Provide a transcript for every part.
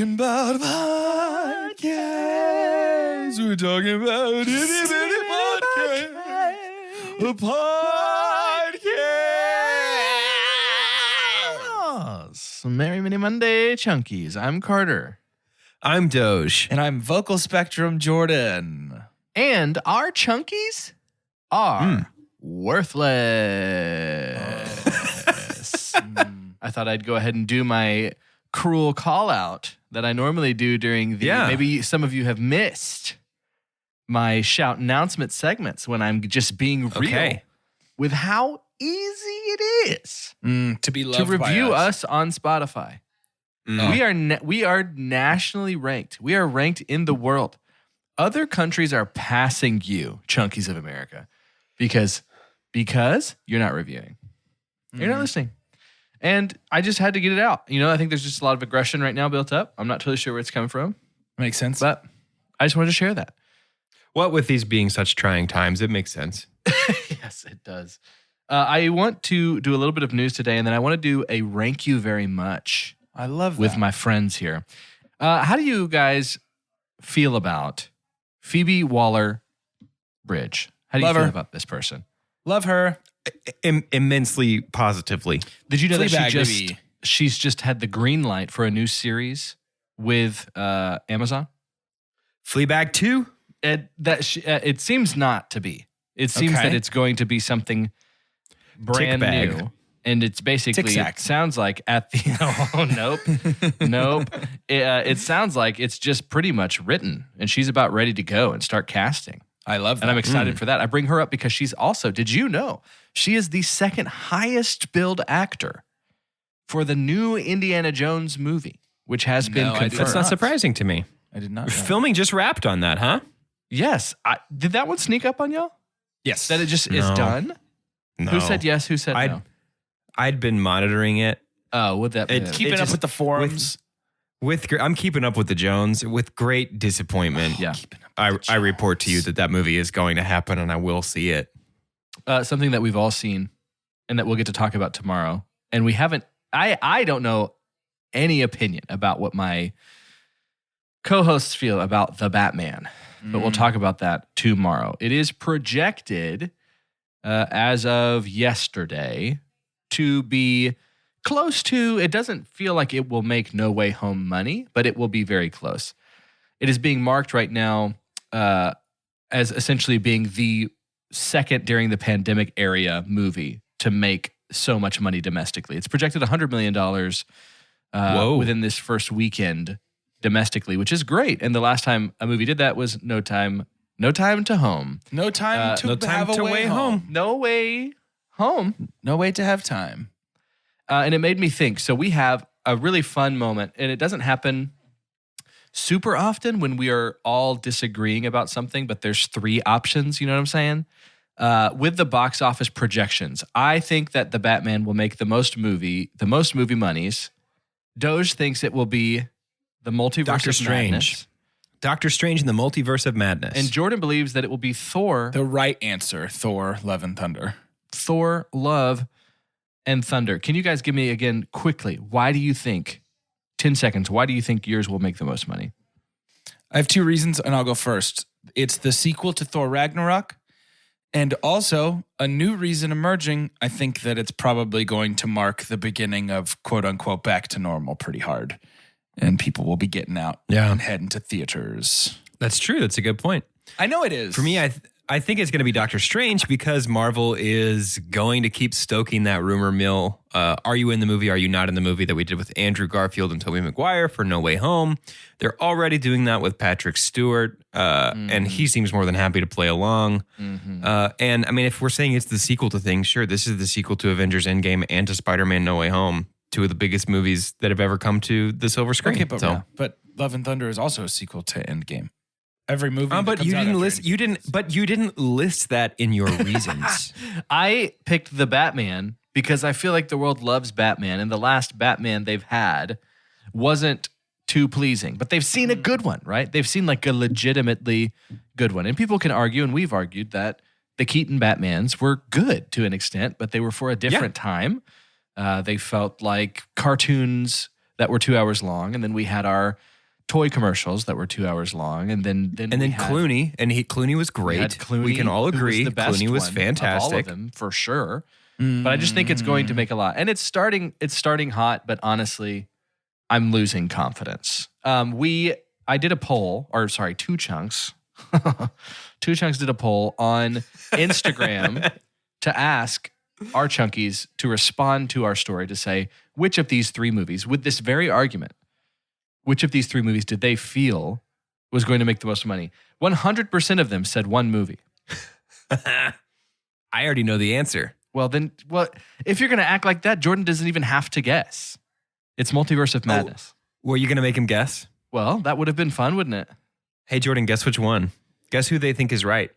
talking about podcasts. We're talking about itty bitty podcast. A podcast. Merry Mini Monday Chunkies. I'm Carter. I'm Doge. And I'm Vocal Spectrum Jordan. And our Chunkies are worthless. I thought I'd go ahead and do my cruel call out that I normally do during the, maybe some of you have missed my shout announcement segments when I'm just being real with how easy it is to be loved to review by us on Spotify. We are nationally ranked. We are ranked in the world. Other countries are passing you, Chunkies of America, because you're not reviewing. You're not listening. And I just had to get it out. You know, I think there's just a lot of aggression right now built up. I'm not totally sure where it's coming from. Makes sense. But I just wanted to share that. Well, with these being such trying times, it makes sense. Yes, it does. I want to do a little bit of news today, and then I want to do a rank you very much. I love that. With my friends here. How do you guys feel about Phoebe Waller-Bridge? How do you feel about this person? Love her. Immensely positively. Did you know that she's just had the green light for a new series with Amazon? Fleabag 2? It seems not to be. It seems that it's going to be something brand new. And it's basically, it sounds like at the, nope. It sounds like it's just pretty much written and she's about ready to go and start casting. I love that. And I'm excited for that. I bring her up because she's also, did you know, she is the second highest billed actor for the new Indiana Jones movie, which has been confirmed. That's not surprising to me. I did not know. Filming just wrapped on that, huh? Yes. Did that one sneak up on y'all? Yes. That it just is done? No. Who said yes? Who said no? I'd been monitoring it. Oh, would that be? Keeping up with the forums. I'm keeping up with the Jones with great disappointment. Yeah. I report to you that movie is going to happen and I will see it. Something that we've all seen and that we'll get to talk about tomorrow. And we haven't, I don't know any opinion about what my co-hosts feel about The Batman, but we'll talk about that tomorrow. It is projected as of yesterday to be close to, it doesn't feel like it will make No Way Home money, but it will be very close. It is being marked right now as essentially being the second during the pandemic area movie to make so much money domestically. It's projected $100 million within this first weekend domestically, which is great. And the last time a movie did that was No Time to Home. No time to have a way home. No way home. No way to have time. And it made me think. So we have a really fun moment, and it doesn't happen super often when we are all disagreeing about something, but there's three options, you know what I'm saying? With the box office projections, I think that The Batman will make the most movie monies. Doge thinks it will be the Multiverse of Madness. Doctor Strange in the Multiverse of Madness. And Jordan believes that it will be Thor. The right answer, Thor, Love and Thunder. Thor, Love, and Thunder. Can you guys give me again quickly, why do you think, 10 seconds, why do you think yours will make the most money? I have two reasons, and I'll go first. It's the sequel to Thor Ragnarok, and also a new reason emerging. I think that it's probably going to mark the beginning of quote-unquote back to normal pretty hard, and people will be getting out and heading to theaters. That's true. That's a good point. I know it is. For me, I think it's going to be Doctor Strange because Marvel is going to keep stoking that rumor mill. Are you in the movie? Are you not in the movie that we did with Andrew Garfield and Tobey Maguire for No Way Home? They're already doing that with Patrick Stewart, and he seems more than happy to play along. And I mean, if we're saying it's the sequel to things, sure, this is the sequel to Avengers Endgame and to Spider-Man No Way Home, two of the biggest movies that have ever come to the silver screen. Okay, but Love and Thunder is also a sequel to Endgame. Every movie, but you didn't list. You didn't list that in your reasons. I picked The Batman because I feel like the world loves Batman, and the last Batman they've had wasn't too pleasing. But they've seen a good one, right? They've seen like a legitimately good one, and people can argue, and we've argued that the Keaton Batmans were good to an extent, but they were for a different time. They felt like cartoons that were 2 hours long, and then we had our toy commercials that were 2 hours long, and then Clooney, and Clooney was great. Clooney, we can all agree the best Clooney was one fantastic. of all of them for sure. But I just think it's going to make a lot, and it's starting hot. But honestly, I'm losing confidence. I did a poll, or sorry, Two Chunks. Two Chunks did a poll on Instagram to ask our chunkies to respond to our story to say which of these three movies, with this very argument, which of these three movies did they feel was going to make the most money? 100% of them said one movie. I already know the answer. Well, if you're going to act like that, Jordan doesn't even have to guess. It's Multiverse of Madness. Were you going to make him guess? Well, that would have been fun, wouldn't it? Hey, Jordan, guess which one? Guess who they think is right?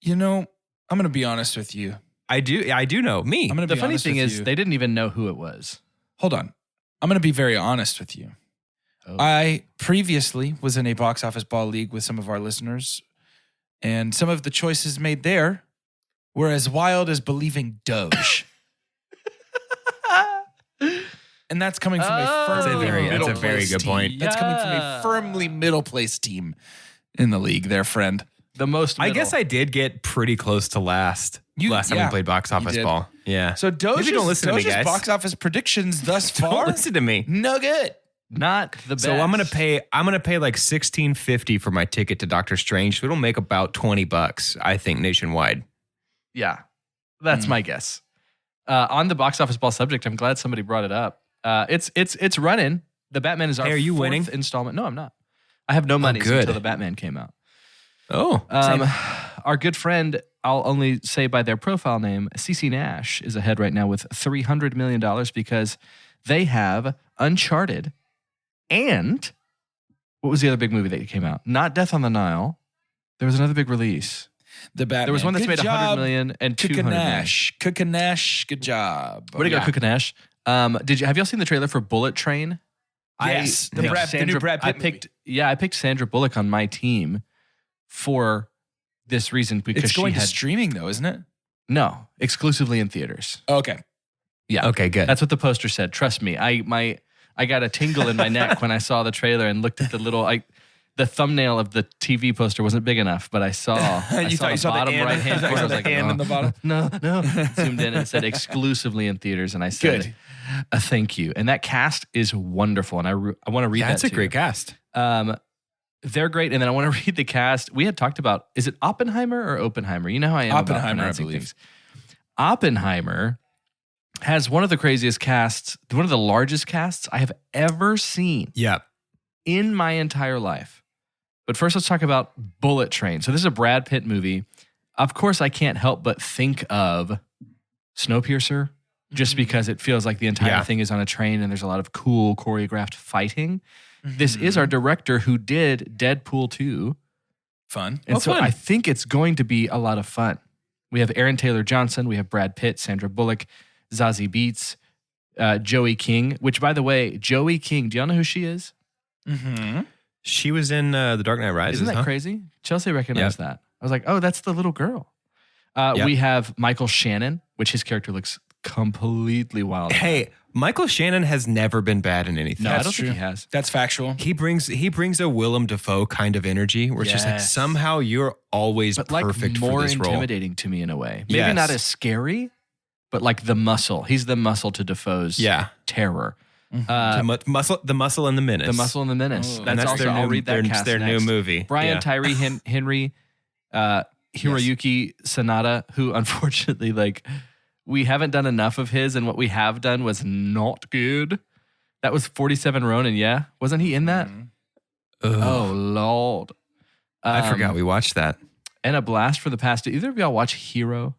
You know, I'm going to be honest with you. I do know. Me. The funny thing is, they didn't even know who it was. Hold on. I'm going to be very honest with you. Oh. I previously was in a box office ball league with some of our listeners, and some of the choices made there were as wild as believing Doge. And that's coming from a firmly that's a very good point. That's coming from a firmly middle place team in the league, there, friend. The most middle. I guess I did get pretty close to last time we played box office ball. Yeah. So Doge's don't listen to me, guys. box office predictions thus far. Don't listen to me. No good. Not the best. So I'm gonna pay like $16.50 for my ticket to Doctor Strange. So it'll make about $20, I think, nationwide. Yeah, that's my guess. On the box office ball subject, I'm glad somebody brought it up. It's running. The Batman is our Hey, are you fourth winning? installment. No, I'm not. I have no money until the Batman came out. Oh, our good friend, I'll only say by their profile name, CC Nash, is ahead right now with $300 million because they have Uncharted and what was the other big movie that came out? Not Death on the Nile. There was another big release. The Batman. There was one that's Good made job, $100 million and $200 million. Cookanash, good job. What do you got, Cookanash? Have y'all seen the trailer for Bullet Train? Yes, the new Brad Pitt movie. I picked Sandra Bullock on my team for this reason because it's going to streaming though, isn't it? No, exclusively in theaters. Okay. Yeah. Okay, good. That's what the poster said. Trust me. I got a tingle in my neck when I saw the trailer and looked at the thumbnail of the TV poster wasn't big enough, but I saw the bottom right hand corner. I was like, in the bottom. No. Zoomed in and it said exclusively in theaters, and I said, thank you. And that cast is wonderful, and I want to read that. That's a great cast. They're great, and then I want to read the cast. We had talked about, is it Oppenheimer or Oppenheimer? You know how I am about pronouncing things. Oppenheimer has one of the craziest casts, one of the largest casts I have ever seen. Yeah. In my entire life. But first, let's talk about Bullet Train. So this is a Brad Pitt movie. Of course, I can't help but think of Snowpiercer, just because it feels like the entire thing is on a train and there's a lot of cool choreographed fighting. Mm-hmm. This is our director who did Deadpool 2. Fun. And I think it's going to be a lot of fun. We have Aaron Taylor Johnson, we have Brad Pitt, Sandra Bullock, Zazie Beetz, Joey King, which, by the way, Joey King, do y'all know who she is? Mm-hmm. She was in The Dark Knight Rises. Isn't that crazy? Chelsea recognized that. I was like, oh, that's the little girl. We have Michael Shannon, which his character looks completely wild. Hey, Michael Shannon has never been bad in anything. No, I don't think he has. That's factual. He brings a Willem Dafoe kind of energy where it's just like somehow you're always perfect more for this role. Intimidating to me in a way. Maybe not as scary, but like the muscle. He's the muscle to Defoe's terror. The Muscle and the Menace. The Muscle and the Menace. And that's also, their new, I'll read that cast their next. new movie. Brian Tyree Henry, Hiroyuki Sanada, who unfortunately, we haven't done enough of his, and what we have done was not good. That was 47 Ronin, wasn't he in that? Oh Lord, I forgot we watched that. And a blast from the past. Did either of y'all watch Hero?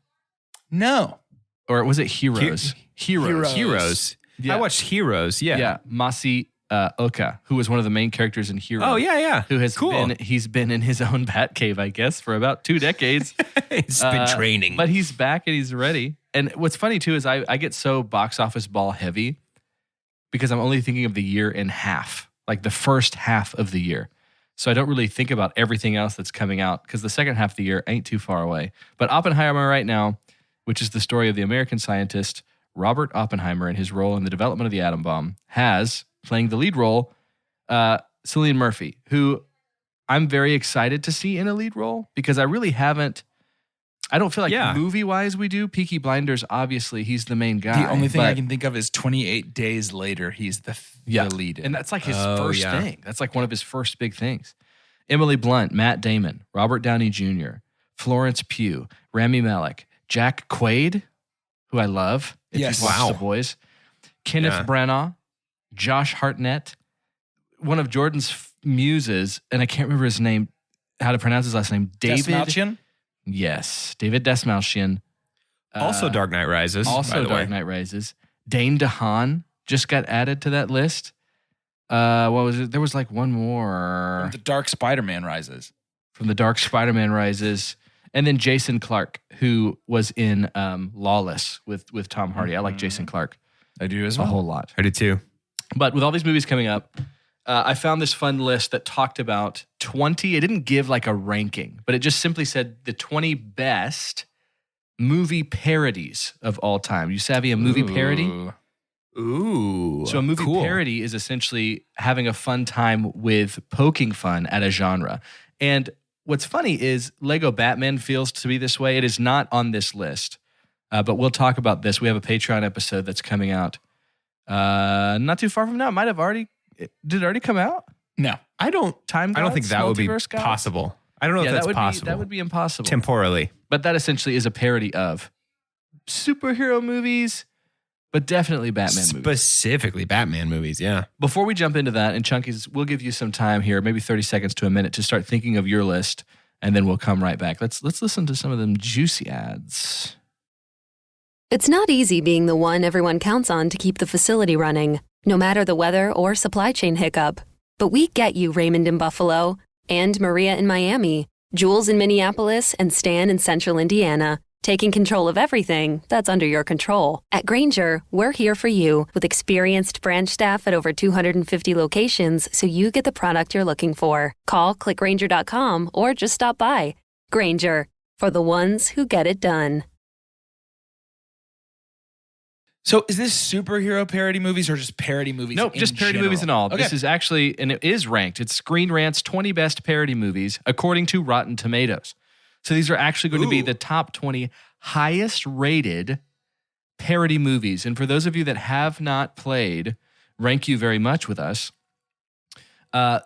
No, or was it Heroes? Heroes. Yeah. I watched Heroes. Yeah. Masi Oka, who was one of the main characters in Heroes. Oh yeah. Who has he's been in his own Batcave, I guess, for about 2 decades. He's been training, but he's back and he's ready. And what's funny too is I get so box office ball heavy because I'm only thinking of the year in half, like the first half of the year. So I don't really think about everything else that's coming out because the second half of the year ain't too far away. But Oppenheimer right now, which is the story of the American scientist Robert Oppenheimer and his role in the development of the atom bomb, has, playing the lead role, Cillian Murphy, who I'm very excited to see in a lead role because I really haven't. I don't feel like movie-wise we do. Peaky Blinders, obviously, he's the main guy. The only thing I can think of is 28 Days Later. He's the lead. And that's like his first thing. That's like one of his first big things. Emily Blunt, Matt Damon, Robert Downey Jr., Florence Pugh, Rami Malek, Jack Quaid, who I love. If you've watched The Boys. Kenneth Branagh, Josh Hartnett, one of Jordan's muses, and I can't remember his name, how to pronounce his last name. David Desmalchian? Yes, David Desmalchian. Also Dark Knight Rises. Also Dark Knight Rises. Dane DeHaan just got added to that list. What was it? There was like one more. From the Dark Spider-Man Rises. From the Dark Spider-Man Rises. And then Jason Clarke, who was in Lawless with Tom Hardy. I like Jason Clarke. I do as well. A whole lot. I do too. But with all these movies coming up, I found this fun list that talked about 20. It didn't give like a ranking, but it just simply said the 20 best movie parodies of all time. You savvy a movie parody? Ooh. So a movie parody is essentially having a fun time with poking fun at a genre. And what's funny is Lego Batman feels to be this way. It is not on this list, but we'll talk about this. We have a Patreon episode that's coming out not too far from now. It might have already. Did it already come out? No. I don't think that would be Multiverse Gods? possible. I don't know if that's possible. That would be impossible. Temporally. But that essentially is a parody of superhero movies, but definitely Batman movies. Specifically Batman movies, yeah. Before we jump into that, and Chunkies, we'll give you some time here, maybe 30 seconds to a minute to start thinking of your list, and then we'll come right back. Let's listen to some of them juicy ads. It's not easy being the one everyone counts on to keep the facility running, no matter the weather or supply chain hiccup. But we get you, Raymond in Buffalo, and Maria in Miami, Jules in Minneapolis, and Stan in Central Indiana, taking control of everything that's under your control. At Grainger, we're here for you with experienced branch staff at over 250 locations so you get the product you're looking for. Call, click Grainger.com, or just stop by. Grainger, for the ones who get it done. So is this superhero parody movies or just parody movies? Nope, just parody movies and all. Okay. This is actually, and it is ranked. It's Screen Rant's 20 best parody movies according to Rotten Tomatoes. So these are actually going to be the top 20 highest rated parody movies. And for those of you that have not played Rank You Very Much with us,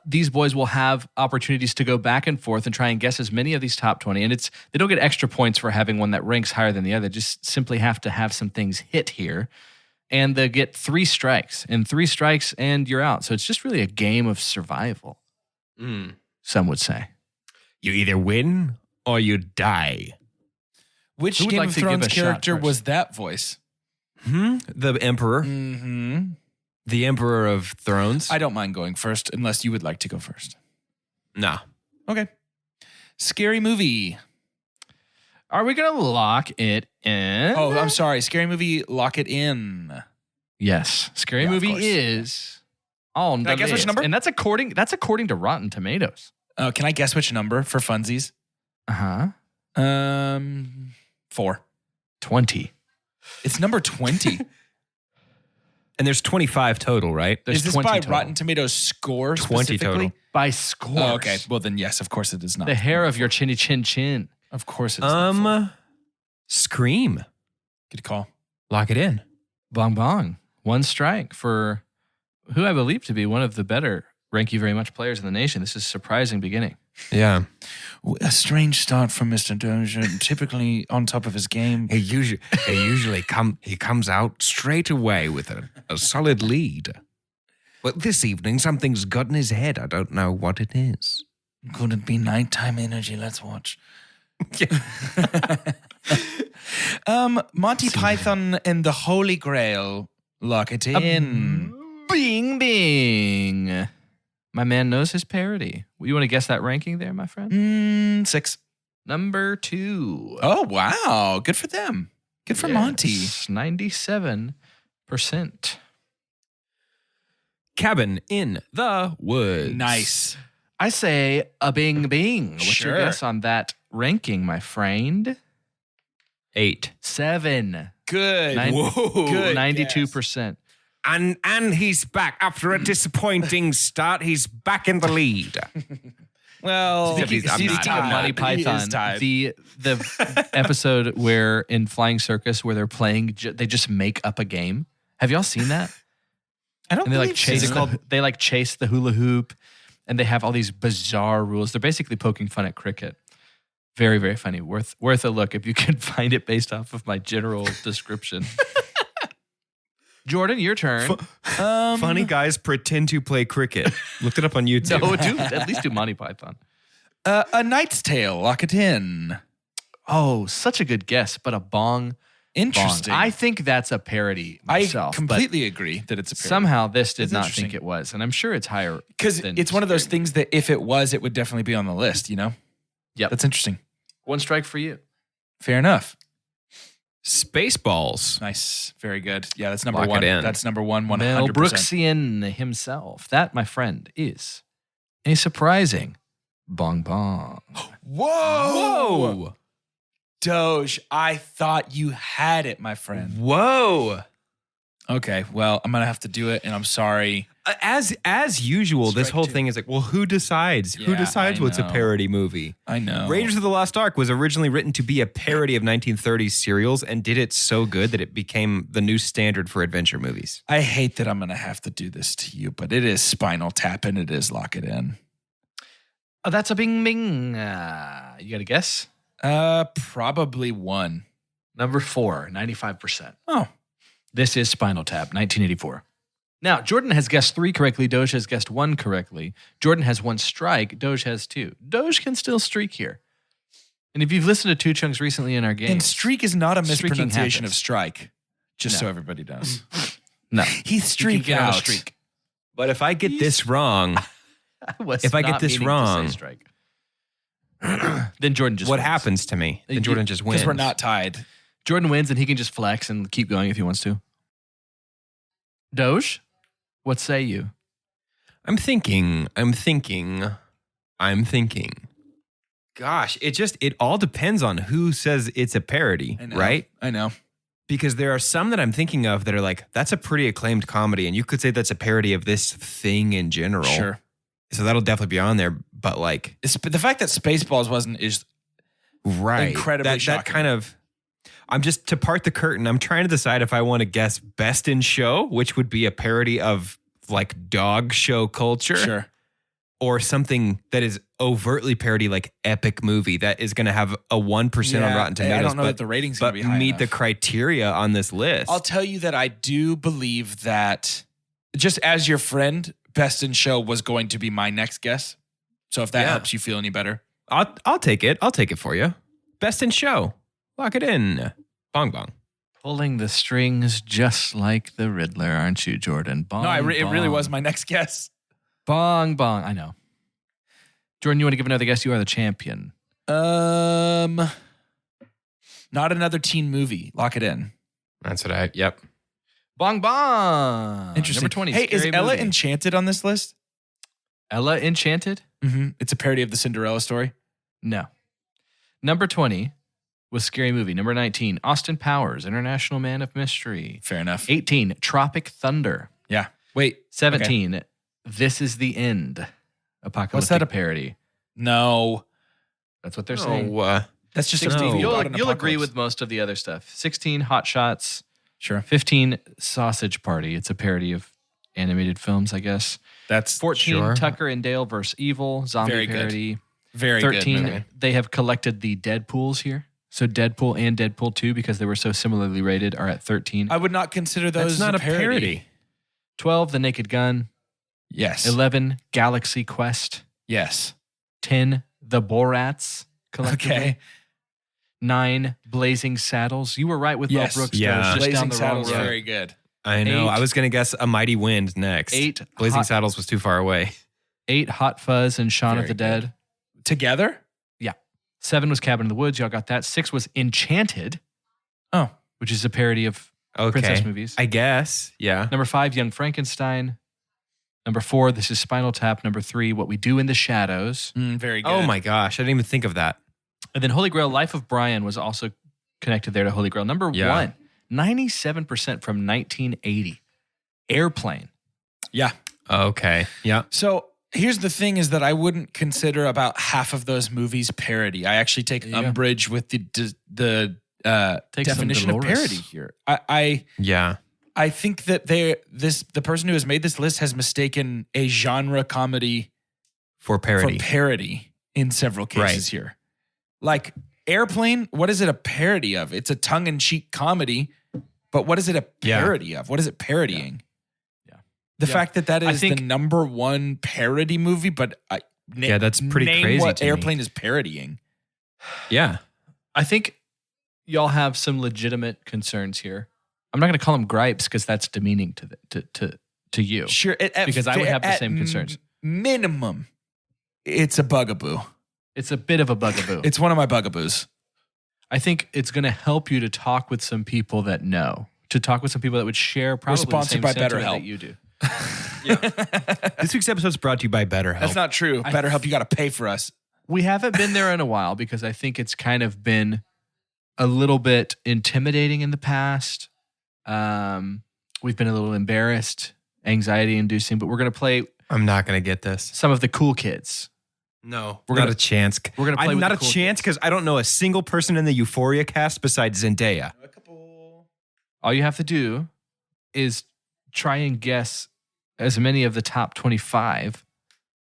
these boys will have opportunities to go back and forth and try and guess as many of these top 20. And they don't get extra points for having one that ranks higher than the other. Just simply have to have some things hit here. And they get 3 strikes. And 3 strikes and you're out. So it's just really a game of survival, some would say. You either win or you die. Which Who would Game like of to give Thrones a shot character first? was that voice? The Emperor. Mm-hmm. The Emperor of Thrones. I don't mind going first unless you would like to go first. No. Okay. Scary movie. Are we going to lock it in? Oh, I'm sorry. Scary movie, lock it in. Yes. Scary Yeah, of movie course. is on the I guess which list. number? And that's according to Rotten Tomatoes. Can I guess which number for funsies? Uh-huh. 4. 20. It's number 20. And there's 25 total, right? There's Is this 20 by total. Rotten Tomatoes score 20 specifically? total. By scores. Oh, okay. Well, then yes, of course it is not. The hair of your chinny chin chin. Of course it is not full. Scream. Good call. Lock it in. Bong bong. 1 strike for who I believe to be one of the better Rank You Very Much players in the nation. This is a surprising beginning. Yeah. A strange start from Mr. Dozier, typically on top of his game. He usually comes out straight away with a solid lead. But this evening, something's got in his head. I don't know what it is. Could it be nighttime energy? Let's watch. Monty Python and the Holy Grail. Lock it in. Bing bing. My man knows his parody. You want to guess that ranking there, my friend? 6. Number 2. Oh, wow. Good for them. Good for Monty. 97%. Cabin in the Woods. Nice. I say a bing bing. What's Sure. your guess on that ranking, my friend? 8. 7. Good. Nine- Whoa. Good 92%. And he's back after a disappointing start. He's back in the lead. Well, Speaking I'm of not. Monty Python, the episode where in Flying Circus where they're playing, they just make up a game. Have y'all seen that? I don't And they believe like chase so. they like chase the hula hoop, and they have all these bizarre rules. They're basically poking fun at cricket. Very, very funny. Worth a look if you can find it based off of my general description. Jordan, your turn. Funny guys pretend to play cricket. Looked it up on YouTube. No, at least do Monty Python. A Knight's Tale. Lock it in. Oh, such a good guess, but a bong. Interesting. I think that's a parody myself. I completely agree that it's a but parody. somehow this did It's not interesting. think it was, and I'm sure it's higher. Because than it's one of those Scary things that if it was, it would definitely be on the list, you know? Yep. That's interesting. Movie. One strike for you. Fair enough. Spaceballs. Nice. Very good. Yeah, that's number Lock it one. in. That's number one, 100%. Mel Brooksian himself. That, my friend, is a surprising bong bong. Whoa! Doge, I thought you had it, my friend. Whoa. Okay, well, I'm going to have to do it, and I'm sorry. As usual, this Strike whole two. thing is like, well, who decides? Who Yeah, decides I what's a know. parody movie? I know. Raiders of the Lost Ark was originally written to be a parody of 1930s serials and did it so good that it became the new standard for adventure movies. I hate that I'm going to have to do this to you, but it is Spinal Tap, and it is Lock It In. Oh, that's a bing bing. You got a guess? Probably one. Number 4, 95%. Oh, This is Spinal Tap, 1984. Now, Jordan has guessed 3 correctly. Doge has guessed 1 correctly. Jordan has 1 strike. Doge has 2. Doge can still streak here. And if you've listened to Two Chunks recently in our game, and streak is not a Streaking mispronunciation happens. of strike, just No. so everybody knows. no, He you can streaked get on out. a streak. But if I get this wrong, if I get this wrong, strike. Then Jordan just what wins. happens to me? Then Jordan just wins. Because we're not tied. Jordan wins, and he can just flex and keep going if he wants to. Doge, what say you? I'm thinking. Gosh, it all depends on who says it's a parody, I know. right? I know. Because there are some that I'm thinking of that are like, that's a pretty acclaimed comedy, and you could say that's a parody of this thing in general. Sure. So that'll definitely be on there. But like, The fact that Spaceballs wasn't is right, incredibly that shocking. kind of. I'm just to part the curtain. I'm trying to decide if I want to guess Best in Show, which would be a parody of like dog show culture, sure. or something that is overtly parody, like Epic Movie, that is going to have a 1% on Rotten Tomatoes. I don't know but, that the ratings but going to be high meet enough. the criteria on this list. I'll tell you that I do believe that just as your friend, Best in Show was going to be my next guess. So if that Yeah. helps you feel any better. I'll take it. I'll take it for you. Best in Show. Lock it in. Bong bong. Pulling the strings just like the Riddler, aren't you, Jordan? Bong, No, it really bong. was my next guess. Bong, bong. I know. Jordan, you want to give another guess? You are the champion. Not another teen movie. Lock it in. That's what yep. Bong, bong. Interesting. Number 20. Hey, is Scary Ella Movie. Enchanted on this list? Ella Enchanted? Mm-hmm. It's a parody of the Cinderella story. No. Number 20 was Scary Movie. Number 19, Austin Powers, International Man of Mystery. Fair enough. 18, Tropic Thunder. Yeah. Wait. 17, This Is the End. Apocalyptic that, a parody? No. That's what they're saying. Oh, That's just 16, a movie about an you'll agree apocalypse. with most of the other stuff. 16, Hot Shots. Sure. 15, Sausage Party. It's a parody of animated films, I guess. That's 14, Sure. Tucker and Dale vs. Evil. Zombie Very good. parody. very 13, good movie. they have collected the Deadpools here. So Deadpool and Deadpool 2, because they were so similarly rated, are at 13. I would not consider those that's not a parody. 12, The Naked Gun. Yes. 11, Galaxy Quest. Yes. 10, The Borats collectively. Okay. 9, Blazing Saddles. You were right with Yes. Mel Brooks. Yeah. Joe, it's just Blazing down the Saddles, wrong road. very good. I know. 8. I was going to guess A Mighty Wind next. 8, Blazing Hot, Saddles was too far away. 8, Hot Fuzz and Shaun of Very the good. Dead. Together? 7 was Cabin in the Woods. Y'all got that. 6 was Enchanted, Oh. which is a parody of Okay. princess movies. I guess. Yeah. Number 5, Young Frankenstein. Number 4, This is Spinal Tap. Number 3, What We Do in the Shadows. Very good. Oh my gosh. I didn't even think of that. And then Holy Grail, Life of Brian was also connected there to Holy Grail. Number Yeah. 1, 97% from 1980. Airplane. Yeah. Okay. Yeah. So here's the thing is that I wouldn't consider about half of those movies parody. I actually take There you go. umbrage with the Take some definition of Dolores. parody here. I think that the person who has made this list has mistaken a genre comedy For parody. for parody in several cases here. Like Airplane, what is it a parody of? It's a tongue-in-cheek comedy, but what is it a parody of? What is it parodying? Yeah. The fact that I is think- the number one parody movie, but that's pretty name crazy what to me. Airplane is parodying. Yeah. I think y'all have some legitimate concerns here. I'm not going to call them gripes because that's demeaning to you. Sure, Because I would have the same concerns. Minimum, it's a bugaboo. It's a bit of a bugaboo. It's one of my bugaboos. I think it's going to help you to talk with some people that know, to talk with some people that would share probably sponsored the by same sentiment BetterHelp. that you do. This week's episode is brought to you by BetterHelp. That's not true. BetterHelp, you got to pay for us. We haven't been there in a while because I think it's kind of been a little bit intimidating in the past. We've been a little embarrassed, anxiety-inducing, but we're going to play I'm not going to get this. some of the cool kids. No, We're not gonna- a chance. we're gonna play I'm with not the a cool chance because I don't know a single person in the Euphoria cast besides Zendaya. All you have to do is try and guess as many of the top 25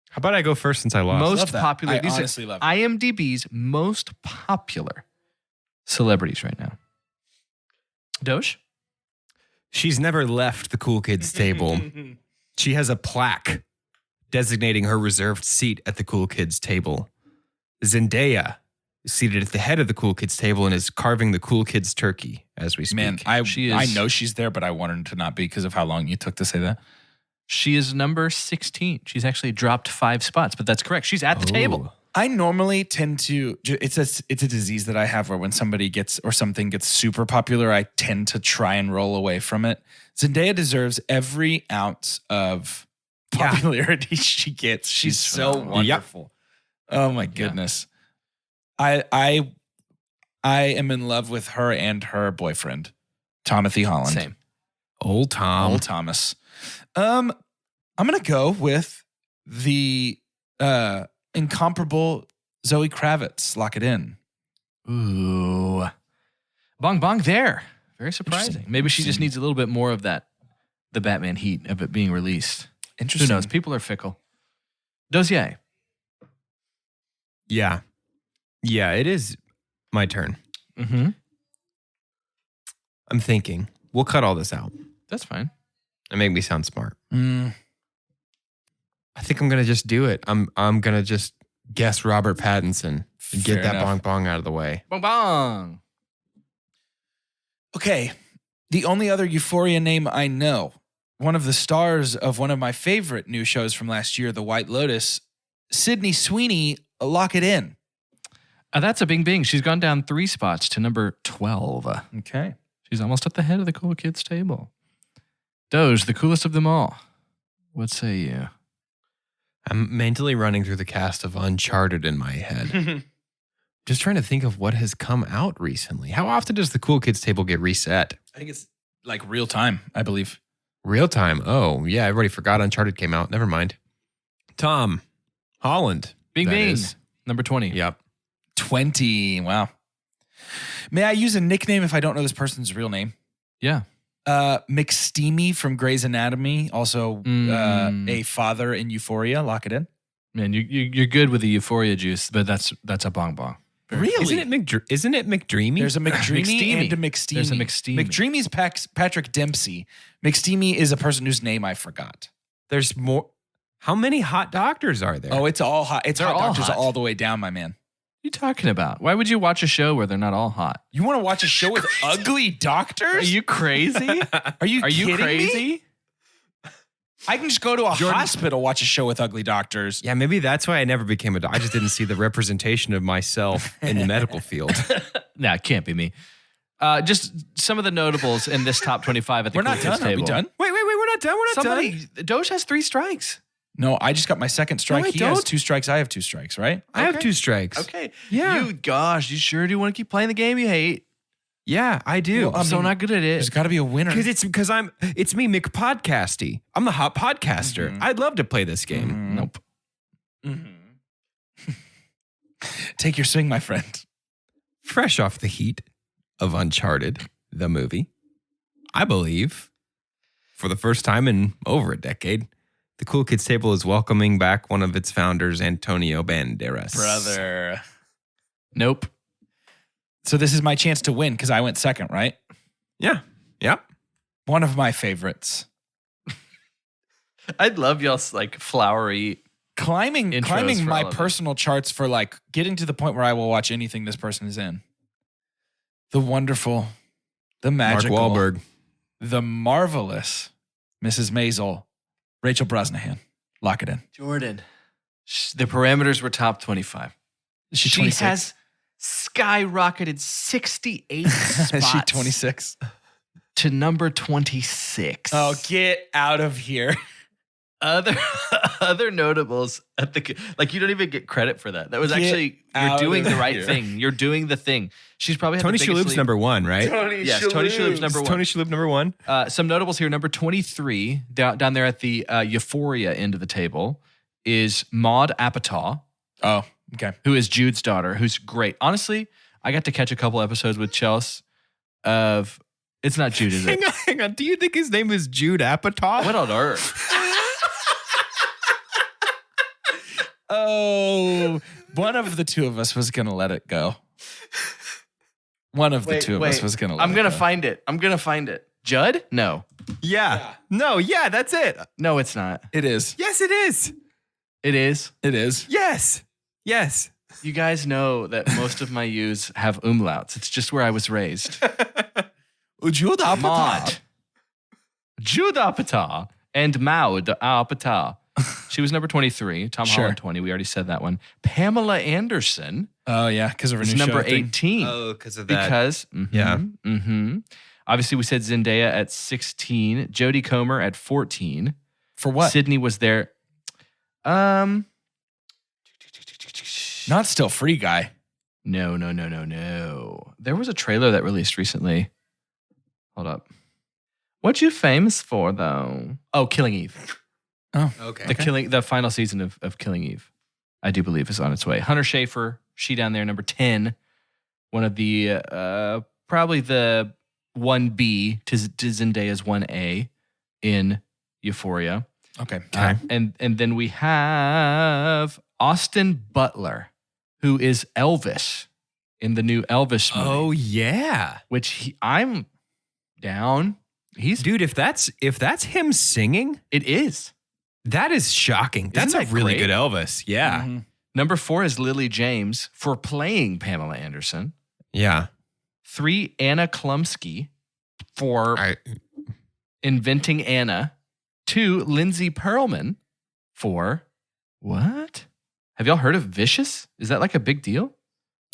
How about I go first since I lost? most Love that. popular. I These honestly are love it. IMDb's most popular celebrities right now. Doge? She's never left the cool kids table. She has a plaque designating her reserved seat at the cool kids table. Zendaya is seated at the head of the cool kids table and is carving the cool kids turkey as we speak. Man, She I is- know she's there, but I want her to not be because of how long you took to say that. She is number 16. She's actually dropped 5 spots, but that's correct. She's at the table. I normally tend to. It's a disease that I have where when somebody gets or something gets super popular, I tend to try and roll away from it. Zendaya deserves every ounce of popularity she gets. She's so phenomenal. wonderful. Oh my goodness. I am in love with her and her boyfriend, Timothy Holland. Same. Old Tom. Old Thomas. I'm gonna go with the incomparable Zoe Kravitz. Lock it in. Ooh. Bong bong there. Very surprising. Maybe she just needs a little bit more of that, the Batman heat of it being released. Who Interesting. knows? People are fickle. Dozier. Yeah. Yeah, it is my turn. Mm-hmm. I'm thinking. We'll cut all this out That's fine. and make me sound smart. Mm, I think I'm gonna just do it. I'm gonna just guess Robert Pattinson and get Fair that enough. bong bong out of the way. Bong bong. Okay. The only other Euphoria name I know, one of the stars of one of my favorite new shows from last year, The White Lotus, Sydney Sweeney. Lock it in. That's a bing bing. She's gone down 3 spots to number 12. Okay. She's almost at the head of the cool kids table. Doge, the coolest of them all. What say you? I'm mentally running through the cast of Uncharted in my head. Just trying to think of what has come out recently. How often does the cool kids table get reset? I think it's like real time, I believe. Real time. Oh, yeah. Everybody forgot Uncharted came out. Never mind. Tom Holland. Bing that bing. is. Number 20. Yep. 20. Wow. May I use a nickname if I don't know this person's real name? Yeah. McSteamy from Grey's Anatomy, also a father in Euphoria. Lock it in. Man, you're good with the Euphoria juice, but that's a bong bong. Really? Isn't it McDreamy? There's a McDreamy McSteamy. and a McSteamy. There's a McSteamy. McDreamy's Patrick Dempsey. McSteamy is a person whose name I forgot. There's more. How many hot doctors are there? Oh, it's all hot. It's They're hot all doctors hot. all the way down, my man. What are you talking about? Why would you watch a show where they're not all hot? You want to watch a show with ugly doctors? Are you crazy? Are you kidding crazy? me? I can just go to a hospital, watch a show with ugly doctors. Yeah, maybe that's why I never became a doctor. I just didn't see the representation of myself in the medical field. Nah, it can't be me. Just some of the notables in this top 25 at the We're cool not kids done. Are we table. done? Wait, we're not done. We're not done. Doge has 3 strikes. No, I just got my second strike. I He has don't. 2 strikes. I have 2 strikes, right? I have Okay. 2 strikes. Okay. Yeah. You sure do want to keep playing the game you hate? Yeah, I do. Well, I'm so not good at There's it. got to be a winner. Because it's me, McPodcasty. I'm the hot podcaster. Mhm. I'd love to play this game. Mhm. Nope. Take your swing, my friend. Fresh off the heat of Uncharted, the movie, I believe, for the first time in over a decade, the Cool Kids Table is welcoming back one of its founders, Antonio Banderas. Brother. Nope. So this is my chance to win because I went second, right? Yeah. Yep. One of my favorites. I'd love y'all's like flowery. Climbing Intros for my all of it. personal charts for like getting to the point where I will watch anything this person is in. The wonderful, the magical, Mark Wahlberg. the marvelous Mrs. Maisel, Rachel Brosnahan. Lock it in. Jordan. The parameters were top 25. She's She 26. has skyrocketed 68 spots Is she 26? to number 26. Oh, get out of here. Other notables at the like you don't even get credit for that. That was Get actually you're out doing of the right here. thing. You're doing the thing. She's probably had Tony the biggest Shalhoub's lead. number one, right? Yes, Tony Shalhoub's number one. Tony Shalhoub number one. Some notables here. Number 23 down there at the Euphoria end of the table is Maud Apatow, Oh, okay. who is Jude's daughter, who's great. Honestly, I got to catch a couple episodes with Chelsea of. It's not Jude, is it? Hang on. Do you think his name is Jude Apatow? What on earth? Oh, one of the two of us was going to let it go. One of the two of us was going to let I'm it gonna go. find it. I'm gonna find it. Judd? No. Yeah. No, yeah, that's it. No, it's not. It is. Yes, it is. It is. It is. Yes. Yes. You guys know that most of my U's have umlauts. It's just where I was raised. Jude Apatow. Maud. Jude Apatow and Maud Apatow. She was number 23. Tom Sure. Holland 20. We already said that one. Pamela Anderson Oh, yeah, because of her is new number show thing. 18. Oh, because of that. Because, Yeah. Obviously, we said Zendaya at 16. Jodie Comer at 14. For what? Sydney was there. Not Still Free Guy. No. There was a trailer that released recently. Hold up. What you famous for, though? Oh, Killing Eve. Oh, Okay. The final season of Killing Eve, I do believe, is on its way. Hunter Schafer, she down there, number 10. One of the probably the 1B to Zendaya's 1A in Euphoria. okay. And then we have Austin Butler, who is Elvis in the new Elvis movie. Oh, yeah. Which I'm down. Dude, if that's him singing, It is. that is shocking. That's Isn't that a really great? good Elvis. Yeah. Mhm. Number 4 is Lily James for playing Pamela Anderson. Yeah. 3, Anna Klumsky for inventing Anna. 2, Lindsay Perlman for what? Have y'all heard of Vicious? Is that like a big deal?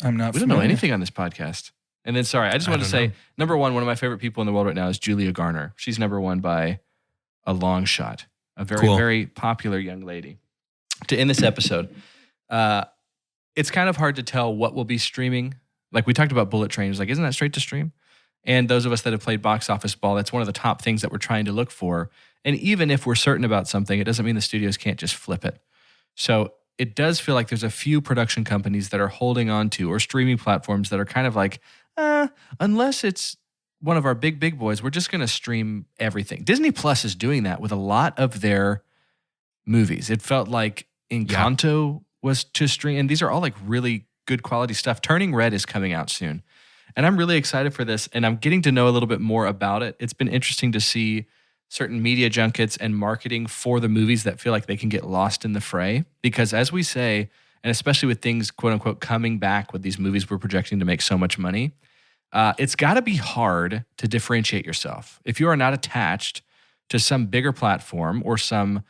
I'm not We don't know familiar. anything on this podcast. And then, sorry, I just I wanted to don't say, know. number 1, one of my favorite people in the world right now is Julia Garner. She's number 1 by a long shot. A very, Cool. very popular young lady. To end this episode, it's kind of hard to tell what will be streaming. Like we talked about Bullet Train. It was like, isn't that straight to stream? And those of us that have played box office ball, that's one of the top things that we're trying to look for. And even if we're certain about something, it doesn't mean the studios can't just flip it. So it does feel like there's a few production companies that are holding on to, or streaming platforms that are kind of like, unless it's one of our big boys, we're just going to stream everything. Disney Plus is doing that with a lot of their movies. It felt like Encanto was to stream, and these are all like really good quality stuff. Turning Red is coming out soon, and I'm really excited for this, and I'm getting to know a little bit more about it. It's been interesting to see certain media junkets and marketing for the movies that feel like they can get lost in the fray, because as we say, and especially with things quote unquote coming back with these movies we're projecting to make so much money, it's got to be hard to differentiate yourself. If you are not attached to some bigger platform or some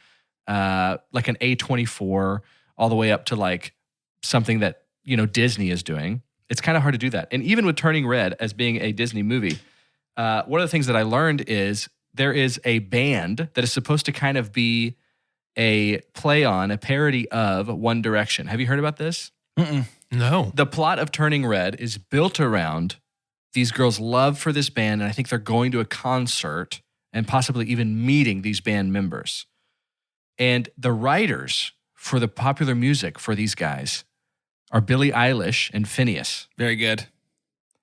like an A24 all the way up to like something that, you know, Disney is doing, it's kind of hard to do that. And even with Turning Red as being a Disney movie, one of the things that I learned is there is a band that is supposed to kind of be a play on, a parody of One Direction. Have you heard about this? Mm-mm. No. The plot of Turning Red is built around these girls' love for this band, and I think they're going to a concert and possibly even meeting these band members. And the writers for the popular music for these guys are Billie Eilish and Phineas. Very good.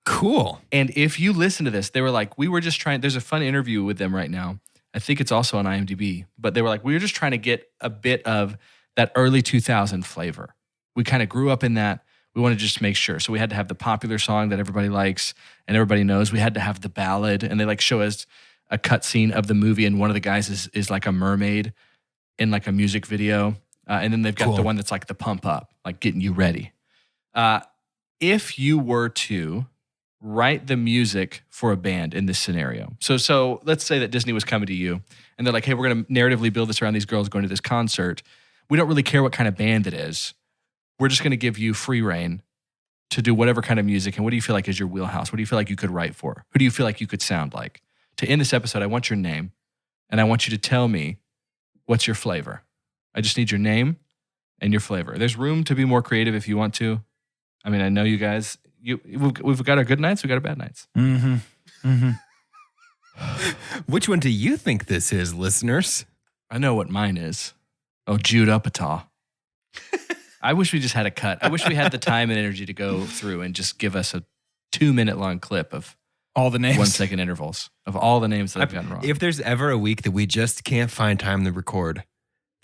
Cool. And if you listen to this, they were like, we were just trying, there's a fun interview with them right now. I think it's also on IMDb, but they were like, we were just trying to get a bit of that early 2000 flavor. We kind of grew up in that. We wanted to just make sure. So we had to have the popular song that everybody likes and everybody knows. We had to have the ballad, and they like show us a cutscene of the movie, and one of the guys is like a mermaid in like a music video. And then they've got the one that's like the pump up, like getting you ready. If you were to write the music for a band in this scenario. So let's say that Disney was coming to you and they're like, hey, we're going to narratively build this around these girls going to this concert. We don't really care what kind of band it is. We're just going to give you free reign to do whatever kind of music. And what do you feel like is your wheelhouse? What do you feel like you could write for? Who do you feel like you could sound like? To end this episode, I want your name, and I want you to tell me what's your flavor. I just need your name and your flavor. There's room to be more creative if you want to. I mean, I know you guys, we've got our good nights, we've got our bad nights. Mm-hmm. Mm-hmm. Which one do you think this is, listeners? I know what mine is. Oh, Jude Apatow. I wish we just had a cut. I wish we had the time and energy to go through and just give us a 2-minute long clip of all the names, 1-second intervals of all the names that I've gotten wrong. If there's ever a week that we just can't find time to record,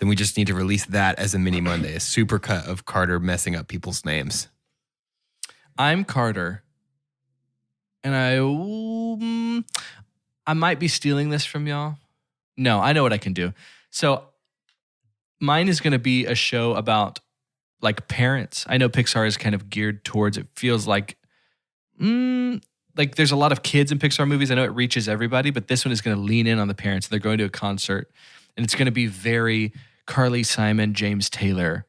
then we just need to release that as a mini Monday, a super cut of Carter messing up people's names. I'm Carter, and I might be stealing this from y'all. No, I know what I can do. So mine is going to be a show about like parents. I know Pixar is kind of geared towards, it feels like there's a lot of kids in Pixar movies. I know it reaches everybody, but this one is going to lean in on the parents. They're going to a concert, and it's going to be very Carly Simon, James Taylor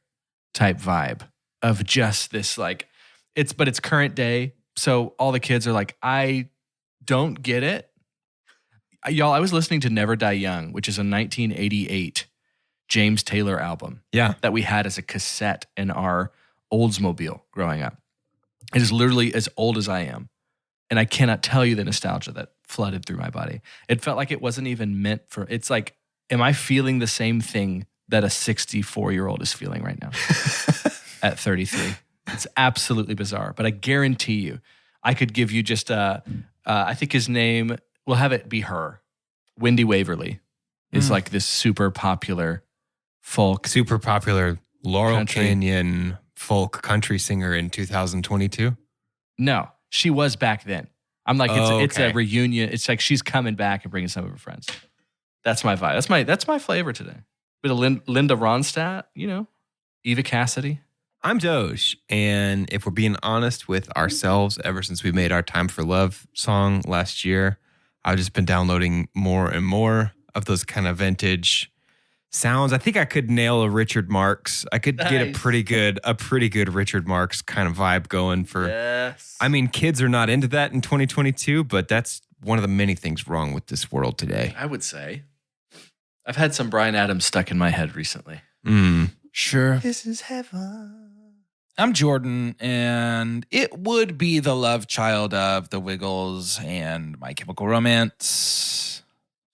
type vibe of just this like, but it's current day. So all the kids are like, I don't get it. Y'all, I was listening to Never Die Young, which is a 1988 James Taylor album. Yeah. That we had as a cassette in our Oldsmobile growing up. It is literally as old as I am. And I cannot tell you the nostalgia that flooded through my body. It felt like it wasn't even meant for, it's like, am I feeling the same thing that a 64-year-old is feeling right now at 33? It's absolutely bizarre, but I guarantee you, I could give you just I think his name, we'll have it be her. Wendy Waverly is like this super popular folk. Super popular Laurel country. Canyon folk country singer in 2022? No, she was back then. I'm like, it's a reunion. It's like she's coming back and bringing some of her friends. That's my vibe. That's my flavor today. Bit of Linda Ronstadt, Eva Cassidy. I'm Doge, and if we're being honest with ourselves, ever since we made our Time for Love song last year, I've just been downloading more and more of those kind of vintage sounds. I think I could nail a Richard Marx. I could get a pretty good Richard Marx kind of vibe going for. Yes. I mean, kids are not into that in 2022, but that's one of the many things wrong with this world today. I would say. I've had some Bryan Adams stuck in my head recently. Sure. This is heaven. I'm Jordan, and it would be the love child of the Wiggles and My Chemical Romance.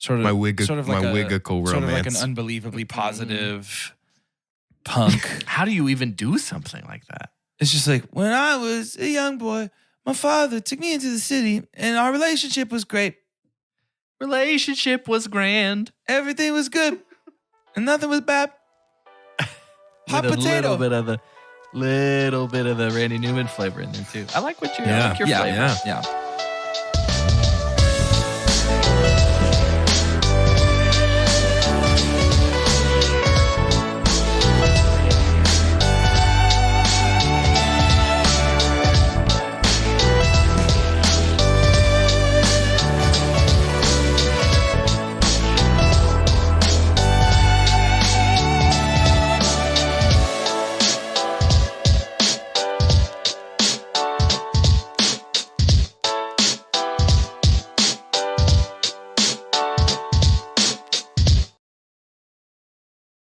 My wiggical romance. Sort of like an unbelievably positive punk. How do you even do something like that? It's just like, when I was a young boy, my father took me into the city, and our relationship was great. Relationship was grand. Everything was good, and nothing was bad. Hot With potato. Little bit of the Randy Newman flavor in there too. I like your flavor. Yeah.